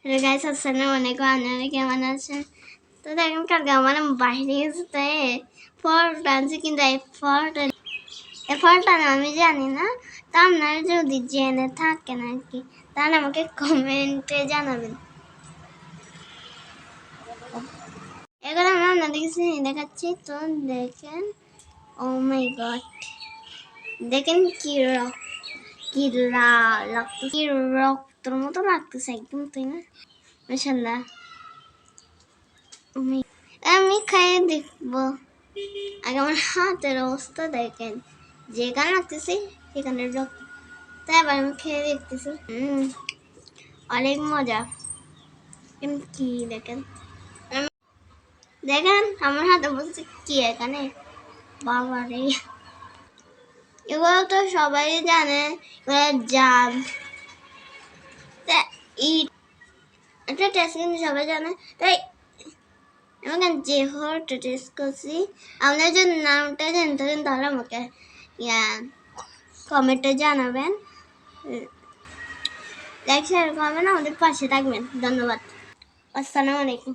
Hello guys, আসসালামু আলাইকুম। আপনারা কেমন আছেন? তো দেখেন, কালকে আমার বাইরে গেছে তাই ফলটা আনছে, কিন্তু এই ফলটা না আমি জানি না। তা আপনারা যদি জেনে থাকেন আর কি, তাহলে আমাকে কমেন্টে জানাবেন। এখন আমি আপনাদের কাছে দেখাচ্ছি, তো দেখেন। ও মাই গড, দেখেন কি লাল লাগতো, কি রক্তর মতো লাগতেছে একদম, তাই না? মাশাআল্লাহ। আমি খাইয়ে দেখবো। আগে আমার হাতের অবস্থা দেখেন, যেখানে রাখতেছি সেখানে রক্ত। তাই আবার আমি খেয়ে দেখতেছি, অনেক মজা। কি দেখেন, দেখেন আমার হাতে বলছে কি এখানে, বাবা রে। এগুলো তো সবাই জানে, এগুলো জাম। এটা টেস্ট কিন্তু সবাই জানে, তাই আমাকে যে হরটা টেস্ট করছি। আপনার যদি নামটা জানতে থাকেন তাহলে আমাকে কমেন্টে জানাবেন। লাইক শেয়ার করবেন, আমাদের পাশে থাকবেন। ধন্যবাদ। আসসালামু আলাইকুম।